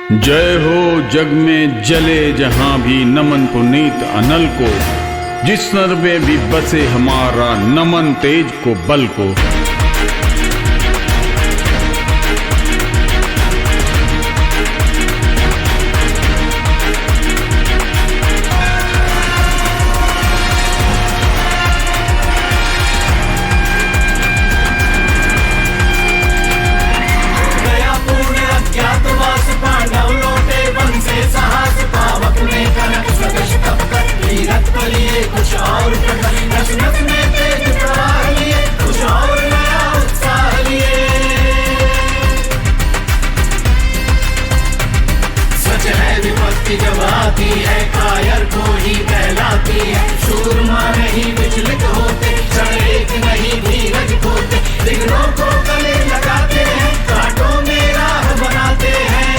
जय हो जग में जले जहां भी नमन पुनीत अनल को, जिस नर में भी बसे हमारा नमन तेज को बल को। जब आती है कायर को ही कहलाती है, सूरमा नहीं विचलित होते, क्षण एक नहीं धीरज खोते, विघ्नों को गले लगाते हैं, कांटों में राह बनाते हैं।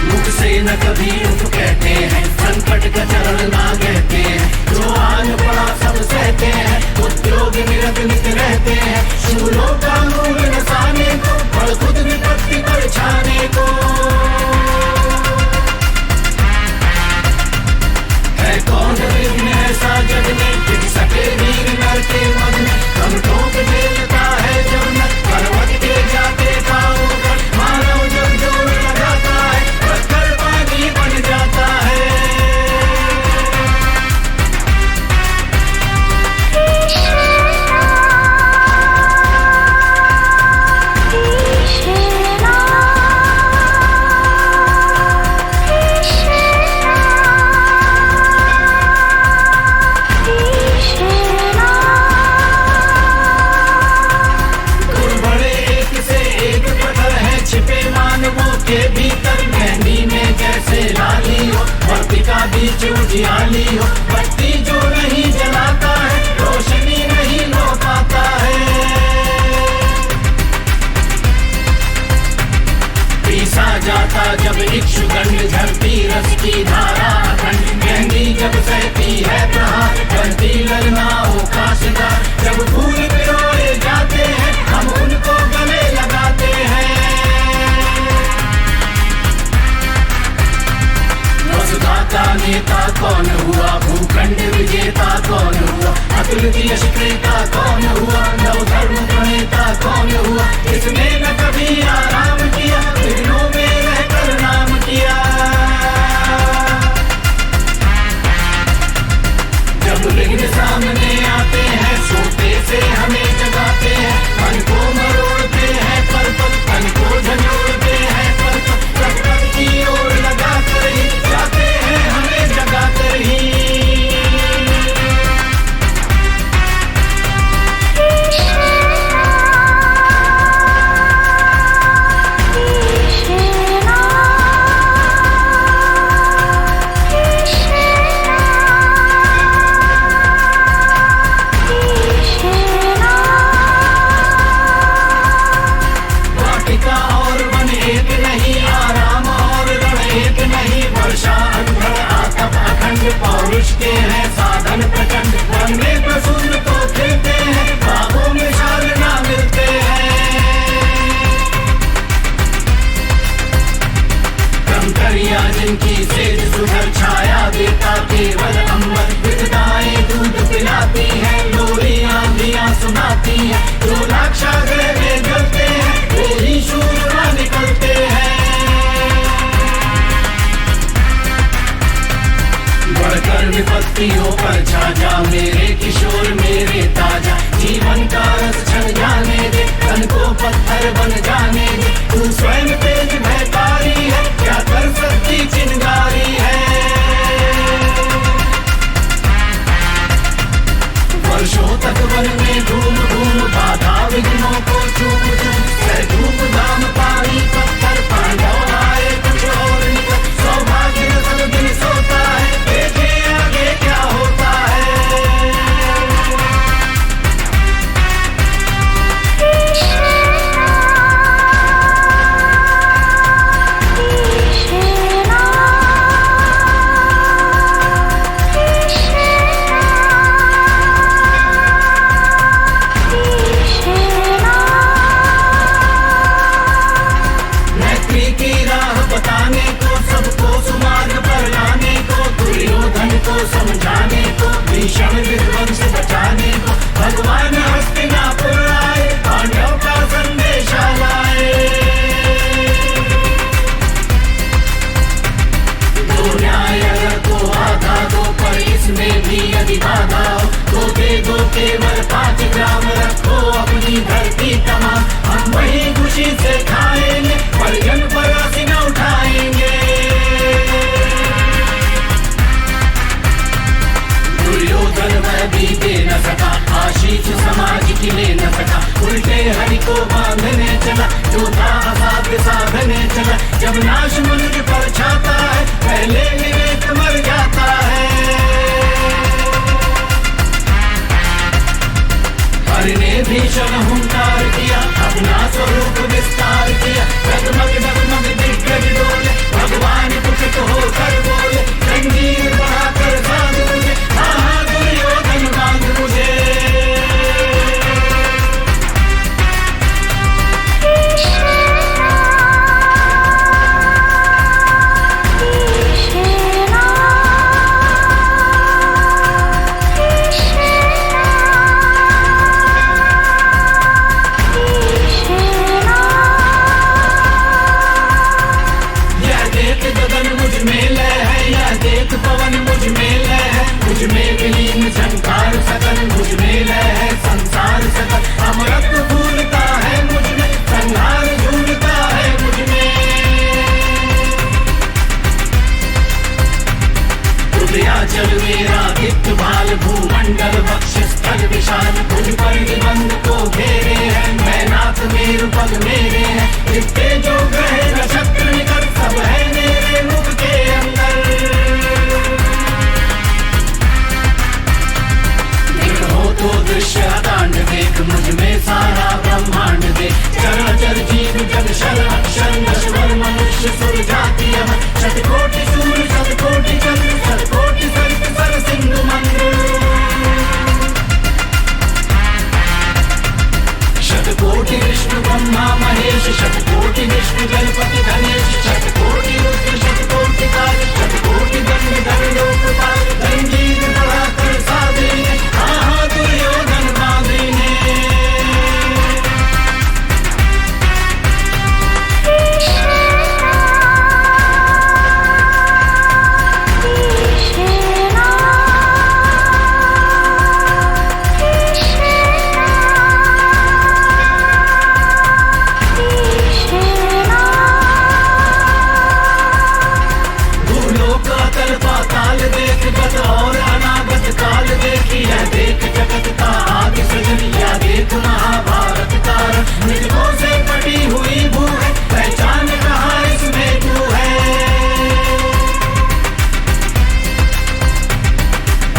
मुख से न कभी उफ कहते हैं, संकट का चरण ना कहते हैं, जो आन पड़ा सब सहते हैं, उद्योग निरत नित रहते हैं, शूलों का मूल नसाने को, पर खुद विपत्ति पर छाने को। है कौन विघ्न ऐसा जग में, टिक सके वीर नर के मन में, कम ठोक देता है जब न, पर्वत के जाते पाओ कर, मानव जब जोर लगाता है, पत्थर पानी बन जाता है। के भीतर मेहंदी में जैसे लाली हो, वर्तिका बीच उजियाली हो, बत्ती जो नहीं जलाता है, रोशनी नहीं लो पाता है। पीसा जाता जब इक्षुगंध, झरती रस की धारा अखंड, मेहंदी जब सहती है प्रहार, बनती ललनाओं का शिकार, जब फूल पिरोए जाते हैं, हम उनको गले लगाते हैं। वसुधाता नेता कौन हुआ, भूखंड विजेता कौन हुआ, अतुल यश क्रेता कौन हुआ, नव धर्म प्रणेता कौन हुआ, किसने न कभी आराम किया, विघ्नों में रहकर नाम किया। जब विघ्न सामने आते हैं, सोते से हमें जगाते हैं, मन को मरोड़ते हैं पर पल, तन को झंझोड़ते हैं पर पल, प्रकृति की ओर लगा कर ही जाते हैं हमें जगाते ही। पौरुष के हैं साधन प्रचंड, वन में प्रसून तो खिलते हैं, बागों में शाल ना मिलते हैं। ब्रह्मचर्या जिनकी सेज सुधर, छाया देता केवल अम्बर, विधताएं दूध पिलाती हैं, लोरी आंधियां सुनाती हैं, जो लाक्षागृह में जलते हैं, वो ही शूरमा निकलते हैं। बढ़कर विपत्तियों पर छा जा मेरे किशोर मेरे ताजा, जीवन का रस छन जाने दे, तन को पत्थर बन जाने दे, तू स्वयं तेज भयकारी है, क्या कर सकती चिंगारी है। वर्षों तक वन में घूम घूम, बाधा विघ्नों को चूम चूम, धूप धाम पानी पत्थर, पांडव आए कुछ और निकल, सौभाग्य सब दिन सोता है, देखे आगे क्या होता है। कोई दे न सका, आशीष समाज की ले न सका। उल्टे हरि को बांधने चला, जो था असाध्य साधने चला। जब नाश मनुष्य पर छाता है, पहले विवेक मर जाता है। हरि ने भीषण हुंकार किया, अपना स्वरूप विस्तार किया। डगमग डगमग दिग्गज डोले, भगवान कुपित होकर बोले। जंजीर बढ़ाकर साधु ने, हाँ दुर्योधन बांध मुझे। पवन मुझ में लय है, मुझ में विलीन झंकार सकल, मुझ में लय है संसार सकल। अमृत फूलता है मुझ में, संहार झूलता है मुझ में। चल मेरा गिफ्त भाल, भूमंडल बख्श स्थल विशाल। मुझ पर निबंध को घेरे हैं, मैं नाथ मेरु पग मेरे हैं। लिपटे जो ग्रह नक्षत्र निकट, सब है मेरे मुख के अंदर। तो दृश्य अकांड देख, मुझ में सारा ब्रह्मांड देख। चराचर जीव जग शर अक्षर नश्वर, मनुष्य सुर जाति अमर। शतकोटि सूर्य शतकोटि चंद्र, शतकोटि सर्प सर सिंधु मंद्र। शतकोटि विष्णु ब्रह्मा महेश, शतकोटि विष्णु जलपति गणेश। शतकोटि रुद्र शतकोटि काल, शतकोटि गंधर्व लोकपाल। जंजीर बढ़ाकर साधे ने, हाँ दुर्योधन बांधे ने। और अनागत काल देखी है, देख जगत का आदि सृजन। या देख महाभारत का मृगों से कटी हुई भू है, पहचान कहाँ इसमें तू है।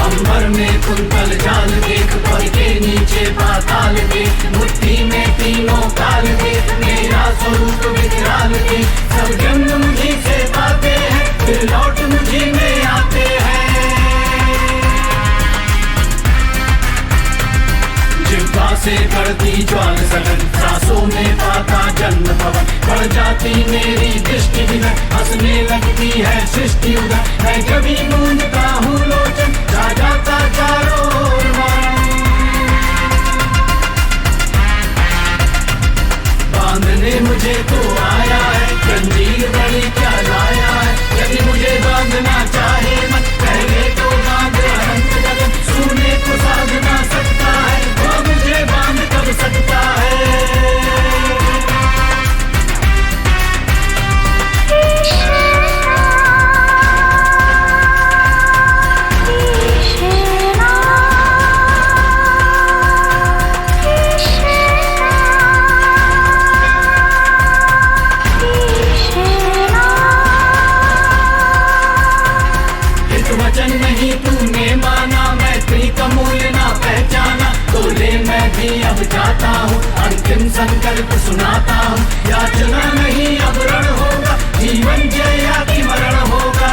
अंबर में कुंतल जाल देख, पर के नीचे पाताल देख। मुट्ठी में तीनों काल देख, मेरा स्वरूप विकराल देख। सब जन्म मुझी से पाते हैं, फिर लौट मुझी में आते हैं। जिह्वा से बढ़ती ज्वाल सघन, सांसों में पाता जन्म पवन। बढ़ जाती मेरी दृष्टि विनय, हंसने लगती है सृष्टि उदय। मैं कभी मूंदता हूँ लोचन, जा जाता चारों ओर मन। बांधने मुझे तो आया है, जंजीर बड़ी क्या लाया है। यदि मुझे बांधना चाहे मन, पहले तो बांध अनंत गगन। सोने को साध ना सकता है, वो मुझे बांध कब सकता है। वचन नहीं तूने माना, मैत्री का मूल्य ना पहचाना। तो ले मैं भी अब जाता हूँ, अंतिम संकल्प सुनाता हूँ। याचना नहीं अब रण होगा, जीवन जया की मरण होगा।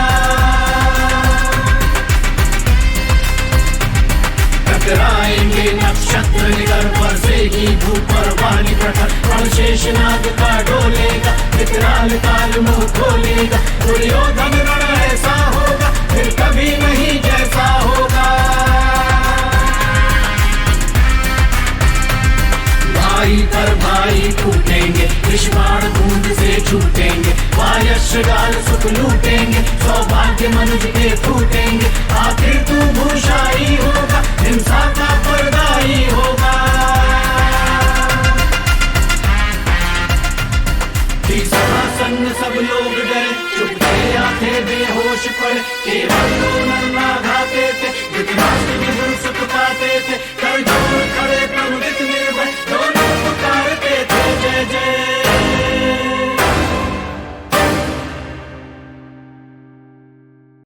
टकराएंगे नक्षत्र निकर, बरसेगी भू पर वाणी प्रखर। फल शेषनाग का डोलेगा, विकराल काल मुंह खोलेगा। दुर्योधन रण ऐसा होगा, फिर कभी नहीं जैसा होगा। भाई पर भाई टूटेंगे, विषबाण बूंद से छूटेंगे। वायस्य गाल सुख लूटेंगे, सौभाग्य मनुज के फूटेंगे। आखिर तू भूषाई होगा, हिंसा का पर्दाई होगा। सभासन्न सब लोग डरे, चुपके आते बेहोश पड़े। केवल दो नर नाग आते थे, धृतराष्ट्र